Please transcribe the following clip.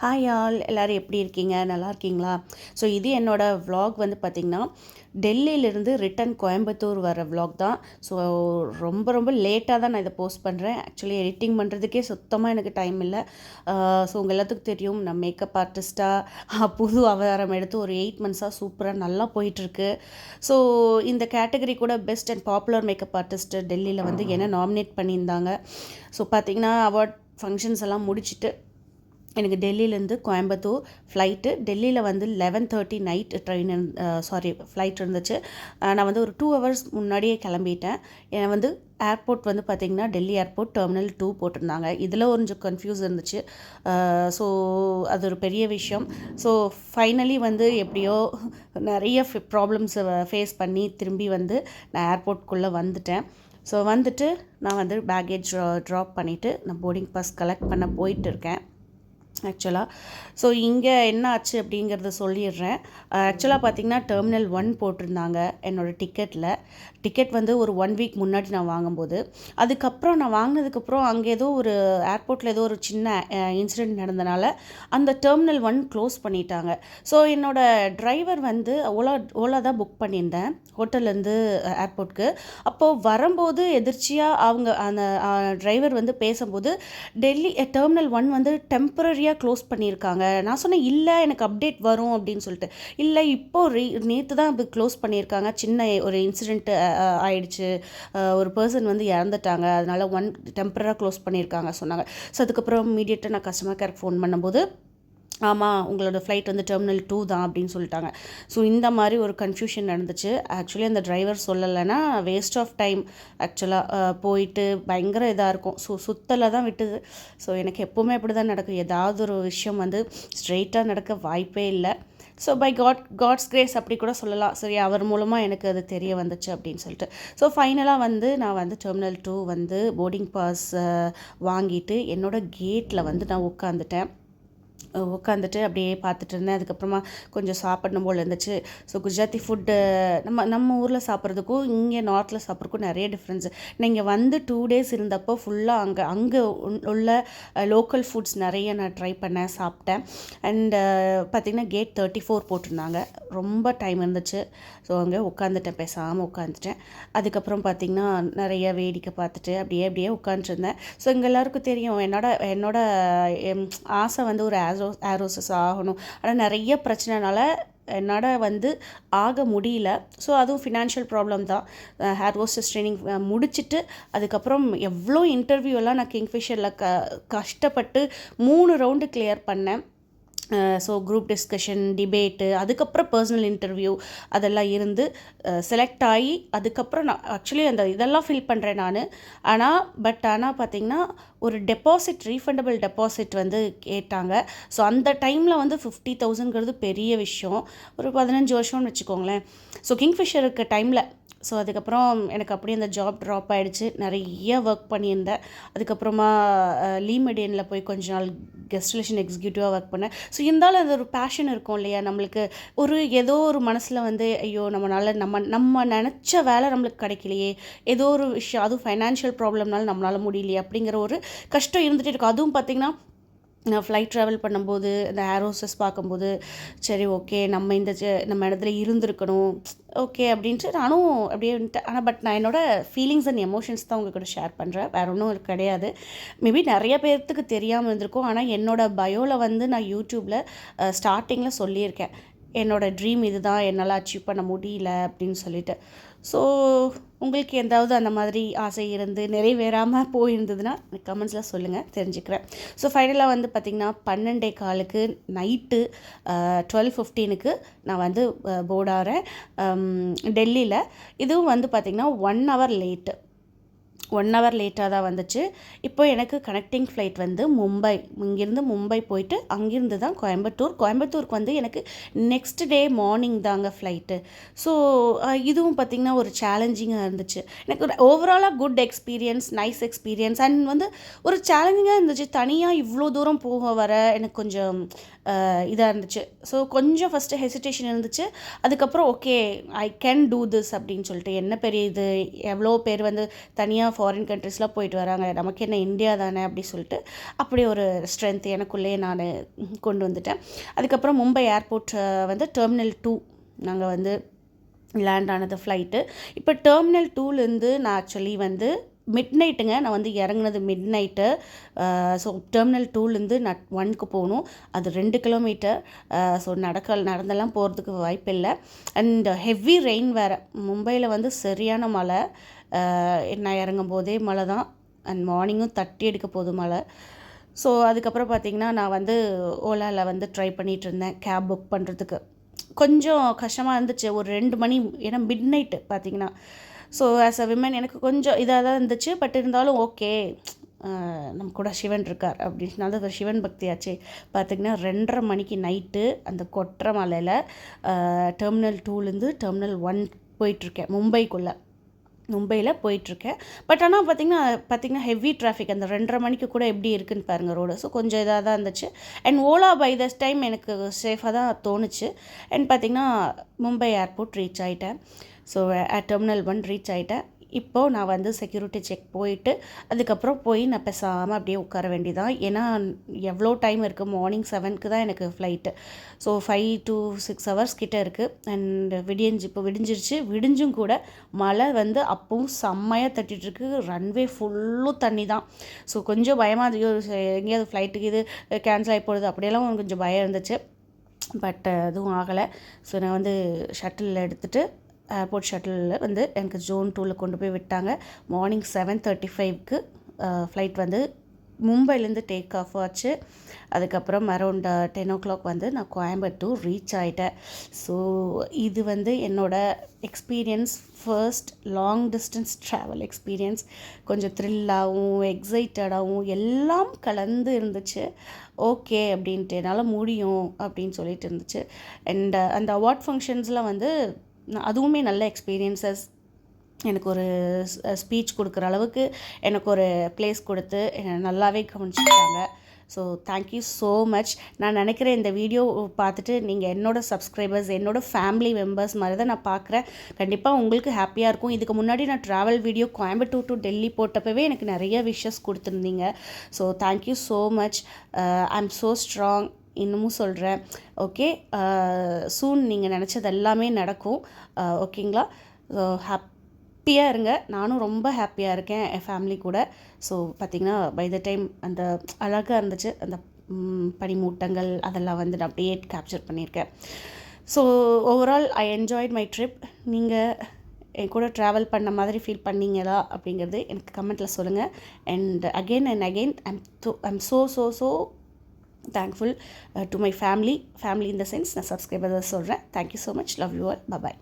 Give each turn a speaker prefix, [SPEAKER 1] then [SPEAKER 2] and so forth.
[SPEAKER 1] Hi all எல்லோரும் எப்படி இருக்கீங்க, நல்லா இருக்கீங்களா? ஸோ இது என்னோடய vlog வந்து பார்த்திங்கன்னா டெல்லியிலேருந்து ரிட்டன் கோயம்புத்தூர் வர vlog தான். ஸோ ரொம்ப ரொம்ப லேட்டாக தான் நான் இதை போஸ்ட் பண்ணுறேன். ஆக்சுவலி எடிட்டிங் பண்ணுறதுக்கே சுத்தமாக எனக்கு டைம் இல்லை. ஸோ உங்கள் எல்லாத்துக்கும் தெரியும், நான் மேக்கப் ஆர்டிஸ்ட்டாக புது அவதாரம் எடுத்து ஒரு 8 மந்த்ஸாக சூப்பராக நல்லா போயிட்டுருக்கு. ஸோ இந்த கேட்டகரி கூட best and popular makeup artist டெல்லியில் வந்து என்ன நாமினேட் பண்ணியிருந்தாங்க. ஸோ பார்த்திங்கன்னா அவார்ட் ஃபங்க்ஷன்ஸ் எல்லாம் முடிச்சுட்டு எனக்கு டெல்லியிலேருந்து கோயம்புத்தூர் ஃப்ளைட்டு. டெல்லியில் வந்து 11:30 நைட் ஃப்ளைட் இருந்துச்சு. நான் வந்து ஒரு 2 ஹவர்ஸ் முன்னாடியே கிளம்பிட்டேன். ஏன் வந்து ஏர்போர்ட் வந்து பார்த்திங்கன்னா டெல்லி ஏர்போர்ட் டெர்மினல் 2 போட்டிருந்தாங்க. இதில் கொஞ்சம் கன்ஃபியூஸ் இருந்துச்சு. ஸோ அது ஒரு பெரிய விஷயம். ஸோ ஃபைனலி வந்து எப்படியோ நிறைய ப்ராப்ளம்ஸை ஃபேஸ் பண்ணி திரும்பி வந்து நான் ஏர்போர்ட்குள்ளே வந்துட்டேன். ஸோ வந்துட்டு நான் வந்து பேக்கேஜ் ட்ராப் பண்ணிவிட்டு நான் போர்டிங் பாஸ் கலெக்ட் பண்ண போயிட்டு இருக்கேன் ஆக்சுவலாக. ஸோ இங்கே என்ன ஆச்சு அப்படிங்கிறத சொல்லிடுறேன். ஆக்சுவலாக பார்த்திங்கன்னா டெர்மினல் 1 போட்டிருந்தாங்க என்னோடய டிக்கெட் வந்து ஒரு 1 வீக் முன்னாடி நான் வாங்கும்போது. அதுக்கப்புறம் நான் வாங்கினதுக்கப்புறம் அங்கே ஏதோ ஒரு ஏர்போர்ட்டில் ஏதோ ஒரு சின்ன இன்சிடெண்ட் நடந்தனால அந்த டெர்மினல் 1 க்ளோஸ் பண்ணிட்டாங்க. ஸோ என்னோடய டிரைவர் வந்து ஓலா தான் புக் பண்ணியிருந்தேன் ஹோட்டல்லேருந்து ஏர்போர்ட்டுக்கு. அப்போது வரும்போது எதிர்ச்சியாக அவங்க அந்த டிரைவர் வந்து பேசும்போது டெல்லி டெர்மினல் 1 வந்து டெம்பரரியாக க்ளோஸ் பண்ணியிருக்காங்க. நான் சொன்னேன், இல்லை எனக்கு அப்டேட் வரும் அப்படின்னு சொல்லிட்டு. இல்லை இப்போது நேற்று தான் அது க்ளோஸ் பண்ணியிருக்காங்க, சின்ன ஒரு இன்சிடெண்ட் ஆயிடுச்சு, ஒரு பர்சன் வந்து இறந்துட்டாங்க, அதனால் டெம்பரராக க்ளோஸ் பண்ணியிருக்காங்க சொன்னாங்க. ஸோ அதுக்கப்புறம் இமீடியட்டாக நான் கஸ்டமர் கேருக்கு ஃபோன் பண்ணும்போது, ஆமாம் உங்களோட ஃப்ளைட் வந்து டெர்மினல் 2 தான் அப்படின்னு சொல்லிட்டாங்க. ஸோ இந்த மாதிரி ஒரு கன்ஃபியூஷன் நடந்துச்சு. ஆக்சுவலி அந்த டிரைவர் சொல்லலைன்னா வேஸ்ட் ஆஃப் டைம் ஆக்சுவலாக போயிட்டு பயங்கர இதாக இருக்கும். ஸோ சுத்தலை தான் விட்டுது. ஸோ எனக்கு எப்போவுமே அப்படி தான் நடக்கும். ஏதாவது ஒரு விஷயம் வந்து ஸ்ட்ரெயிட்டாக நடக்க வாய்ப்பே இல்லை. ஸோ பை காட்ஸ் கிரேஸ் அப்படி கூட சொல்லலாம். சரி, அவர் மூலமாக எனக்கு அது தெரிய வந்துச்சு அப்படின்னு சொல்லிட்டு. ஸோ ஃபைனலாக வந்து நான் வந்து டெர்மினல் 2 வந்து போர்டிங் பாஸ் வாங்கிட்டு என்னோடய கேட்டில் வந்து நான் உட்காந்துட்டு அப்படியே பார்த்துட்டு இருந்தேன். அதுக்கப்புறமா கொஞ்சம் சாப்பிடணும் போல் இருந்துச்சு. ஸோ குஜராத்தி ஃபுட்டு நம்ம ஊரில் சாப்பிட்றதுக்கும் இங்கே நார்த்தில் சாப்பிட்றதுக்கும் நிறைய டிஃப்ரென்ஸு. நீங்கள் வந்து 2 டேஸ் இருந்தப்போ ஃபுல்லாக அங்கே உள்ள லோக்கல் ஃபுட்ஸ் நிறைய நான் ட்ரை பண்ணேன், சாப்பிட்டேன். அண்டு பார்த்திங்கன்னா கேட் 34 போட்டிருந்தாங்க. ரொம்ப டைம் இருந்துச்சு. ஸோ அங்கே உட்காந்துட்டேன், பேசாமல் உட்காந்துட்டேன். அதுக்கப்புறம் பார்த்திங்கன்னா நிறைய வேடிக்கை பார்த்துட்டு அப்படியே உட்காந்துருந்தேன். ஸோ இங்கே எல்லாருக்கும் தெரியும் என்னோட ஆசை வந்து ஒரு ஏரோசஸ் ஆகணும். ஆனால் நிறைய பிரச்சனைனால என்னால் வந்து ஆக முடியல. ஸோ அதுவும் ஃபினான்ஷியல் ப்ராப்ளம் தான். ஹேர் ஹோஸ்டஸ் ட்ரைனிங் முடிச்சுட்டு அதுக்கப்புறம் எவ்வளோ இன்டர்வியூலாம் நான் கிங்ஃபிஷரில் கஷ்டப்பட்டு 3 ரவுண்டு கிளியர் பண்ணேன். ஸோ குரூப் டிஸ்கஷன், டிபேட்டு, அதுக்கப்புறம் பர்சனல் இன்டர்வியூ அதெல்லாம் இருந்து செலக்ட் ஆகி அதுக்கப்புறம் நான் ஆக்சுவலி அந்த இதெல்லாம் ஃபில் பண்ணுறேன் நான். ஆனால் பார்த்திங்கன்னா ஒரு ரீஃபண்டபிள் டெபாசிட் வந்து கேட்டாங்க. ஸோ அந்த டைமில் வந்து 50,000ங்கிறது பெரிய விஷயம். ஒரு 15 வருஷம்னு வச்சுக்கோங்களேன். ஸோ கிங்ஃபிஷர் இருக்க டைமில். ஸோ அதுக்கப்புறம் எனக்கு அப்படியே அந்த ஜாப் ட்ராப் ஆகிடுச்சு. நிறைய ஒர்க் பண்ணியிருந்தேன். அதுக்கப்புறமா லீமெடியனில் போய் கொஞ்ச நாள் கெஸ்ட் ரிலேஷன் எக்ஸிக்யூட்டிவாக ஒர்க் பண்ணேன். ஸோ இருந்தாலும் அது ஒரு பேஷன் இருக்கும் இல்லையா நம்மளுக்கு. ஏதோ ஒரு மனசில் வந்து ஐயோ நம்மளால் நம்ம நினச்ச வேலை நம்மளுக்கு கிடைக்கலையே, ஏதோ ஒரு விஷயம், அதுவும் ஃபைனான்ஷியல் ப்ராப்ளம்னால நம்மளால் முடியலையே அப்படிங்கிற ஒரு கஷ்டம் இருந்துகிட்டே இருக்கும். அதுவும் பார்த்திங்கன்னா நான் ஃப்ளைட் ட்ராவல் பண்ணும்போது இந்த ஏர் ஹோஸ்டஸ் பார்க்கும்போது சரி ஓகே நம்ம நம்ம இடத்துல இருந்திருக்கணும் ஓகே அப்படின்ட்டு நானும் அப்படியே வந்துட்டேன். ஆனால் நான் என்னோடய ஃபீலிங்ஸ் அண்ட் எமோஷன்ஸ் தான் உங்கள்கிட்ட ஷேர் பண்ணுறேன், வேறு ஒன்றும் கிடையாது. மேபி நிறைய பேர்த்துக்கு தெரியாமல் இருந்திருக்கும். ஆனால் என்னோடய பயோவில் வந்து நான் யூடியூப்பில் ஸ்டார்டிங்கில் சொல்லியிருக்கேன், என்னோடய ட்ரீம் இது தான், என்னால் அச்சீவ் பண்ண முடியல அப்படின்னு சொல்லிட்டு. ஸோ உங்களுக்கு எதாவது அந்த மாதிரி ஆசை இருந்து நிறைவேறாமல் போயிருந்ததுன்னா எனக்கு கமெண்ட்ஸில் சொல்லுங்கள், தெரிஞ்சுக்கிறேன். ஸோ ஃபைனலாக வந்து பார்த்திங்கன்னா 12:15 நைட்டு 12:15 நான் வந்து போர்டாகிறேன் டெல்லியில். இதுவும் வந்து பார்த்திங்கன்னா 1 ஹவர் லேட்டு. 1 ஹவர் லேட்டாக தான் வந்துச்சு. இப்போ எனக்கு கனெக்டிங் ஃப்ளைட் வந்து இங்கேருந்து மும்பை போயிட்டு அங்கேருந்து தான் கோயம்புத்தூருக்கு வந்து எனக்கு நெக்ஸ்ட் டே மார்னிங் தாங்க ஃப்ளைட்டு. ஸோ இதுவும் பார்த்திங்கன்னா ஒரு சேலஞ்சிங்காக இருந்துச்சு. எனக்கு ஒரு ஓவராலாக good experience, nice experience. And வந்து ஒரு சேலஞ்சிங்காக இருந்துச்சு. தனியாக இவ்வளோ தூரம் போக வர எனக்கு கொஞ்சம் இதாக இருந்துச்சு. ஸோ கொஞ்சம் ஃபஸ்ட்டு ஹெசிடேஷன் இருந்துச்சு. அதுக்கப்புறம் okay I can do this அப்படின்னு சொல்லிட்டு, என்ன பெரிய இது, எவ்வளோ பேர் வந்து தனியாக தான் ஃபாரின் கண்ட்ரீஸ்லாம் போயிட்டு வராங்க, நமக்கு என்ன இந்தியா தானே அப்படி சொல்லிட்டு அப்படி ஒரு ஸ்ட்ரென்த் எனக்குள்ளேயே நான் கொண்டு வந்துட்டேன். அதுக்கப்புறம் மும்பை ஏர்போர்ட் வந்து டெர்மினல் 2 நாங்கள் வந்து லேண்ட் ஆனது ஃப்ளைட்டு. இப்போ டெர்மினல் 2லேருந்து நான் ஆக்சுவலி வந்து மிட் நைட்டுங்க, நான் வந்து இறங்குனது மிட் நைட்டு. ஸோ டெர்மினல் 2லேருந்து நான் 1க்கு போகணும். அது 2 கிலோமீட்டர். ஸோ நடந்தெல்லாம் போகிறதுக்கு வாய்ப்பு இல்லை. அண்ட் ஹெவி ரெயின் வேறு. மும்பையில் வந்து சரியான மழை. நான் இறங்கும் போதே மழை தான். அண்ட் மார்னிங்கும் தட்டி எடுக்க போகுது மழை. ஸோ அதுக்கப்புறம் பார்த்திங்கன்னா நான் வந்து ஓலாவில் வந்து ட்ரை பண்ணிகிட்டு இருந்தேன் கேப் புக் பண்ணுறதுக்கு. கொஞ்சம் கஷ்டமாக இருந்துச்சு ஒரு 2 மணி, ஏன்னா மிட் நைட்டு பார்த்திங்கன்னா. ஸோ ஆஸ் அ விமன் எனக்கு கொஞ்சம் இதாக தான் இருந்துச்சு. பட் இருந்தாலும் ஓகே, நம்ம கூட சிவன் இருக்கார் அப்படின்னால ஒரு சிவன் பக்தியாச்சு. பார்த்திங்கன்னா 2:30 மணிக்கு நைட்டு அந்த கொட்டுற மலையில் டெர்மினல் 2லேருந்து டெர்மினல் 1 போயிட்டுருக்கேன். மும்பையில் போயிட்டுருக்கேன். பட் ஆனால் பார்த்திங்கன்னா ஹெவி டிராஃபிக். அந்த 2:30 மணிக்கு கூட எப்படி இருக்குதுன்னு பாருங்கள் ரோடு. ஸோ கொஞ்சம் இதாக தான் இருந்துச்சு. And Ola by this time எனக்கு சேஃபாக தான் தோணுச்சு. அண்ட் பார்த்திங்கன்னா மும்பை ஏர்போர்ட் ரீச் ஆகிட்டேன். ஸோ டெர்மினல் 1 ரீச் ஆகிட்டேன். இப்போது நான் வந்து செக்யூரிட்டி செக் போயிட்டு அதுக்கப்புறம் போய் நான் பேசாமல் அப்படியே உட்கார வேண்டியதான். ஏன்னா எவ்வளோ டைம் இருக்குது, மார்னிங் 7க்கு தான் எனக்கு ஃப்ளைட்டு. ஸோ 5 to 6 ஹவர்ஸ் கிட்டே இருக்குது. அண்ட் இப்போ விடிஞ்சும் கூட மழை வந்து அப்பவும் செம்மையாக தட்டிகிட்ருக்கு. ரன்வே ஃபுல்லும் தண்ணி தான். ஸோ கொஞ்சம் பயமாக எங்கேயாவது ஃப்ளைட்டுக்கு இது கேன்சல் ஆகி போடுது அப்படியெல்லாம் கொஞ்சம் பயம் இருந்துச்சு. பட் அதுவும் ஆகலை. ஸோ நான் வந்து ஷட்டில் எடுத்துகிட்டு ஏர்போர்ட் ஷட்டிலில் வந்து எனக்கு ஜோன் 2ல் கொண்டு போய் விட்டாங்க. மார்னிங் 7:35க்கு ஃப்ளைட் வந்து மும்பைலேருந்து டேக் ஆஃப் ஆச்சு. அதுக்கப்புறம் அரௌண்ட் 10 o'clock வந்து நான் கோயம்புத்தூர் ரீச் ஆகிட்டேன். ஸோ இது வந்து என்னோடய experience, first long distance travel experience. கொஞ்சம் த்ரில்லாகவும் எக்ஸைட்டடாகவும் எல்லாம் கலந்து இருந்துச்சு. ஓகே அப்படின்ட்டு என்னால் முடியும் அப்படின்னு சொல்லிட்டு இருந்துச்சு. அண்ட் அந்த அவார்ட் ஃபங்க்ஷன்ஸ்லாம் வந்து அதுவுமே நல்ல எக்ஸ்பீரியன்ஸஸ். எனக்கு ஒரு ஸ்பீச் கொடுக்குற அளவுக்கு எனக்கு ஒரு ப்ளேஸ் கொடுத்து நல்லாவே கவனிச்சுட்டாங்க. So thank you so much. நான் நினைக்கிறேன் இந்த வீடியோ பார்த்துட்டு நீங்கள் என்னோடய சப்ஸ்கிரைபர்ஸ், என்னோடய ஃபேமிலி மெம்பர்ஸ் மாதிரி தான் நான் பார்க்குறேன். கண்டிப்பாக உங்களுக்கு ஹாப்பியாக இருக்கும். இதுக்கு முன்னாடி நான் travel video Coimbatore to Delhi போட்டப்பவே எனக்கு நிறைய விஷஸ் கொடுத்துருந்தீங்க. So thank you so much. I am so strong. இன்னமும் சொல்கிறேன். ஓகே, சூன் நீங்கள் நினச்சது எல்லாமே நடக்கும். ஓகேங்களா? ஸோ ஹாப்பியாக இருங்க. நானும் ரொம்ப ஹாப்பியாக இருக்கேன் என் ஃபேமிலி கூட. ஸோ பார்த்திங்கன்னா பை த டைம் அந்த அழகாக இருந்துச்சு. அந்த பனிமூட்டங்கள் அதெல்லாம் வந்து நான் அப்படியே கேப்சர் பண்ணியிருக்கேன். So overall I enjoyed my trip. நீங்கள் என் கூட ட்ராவல் பண்ண மாதிரி ஃபீல் பண்ணீங்களா அப்படிங்கிறது எனக்கு கமெண்ட்டில் சொல்லுங்கள். And again I'm so thankful to my family in the sense நான் சப்ஸ்கிரைபர் சொல்கிறேன். Thank you so much. Love you all. By.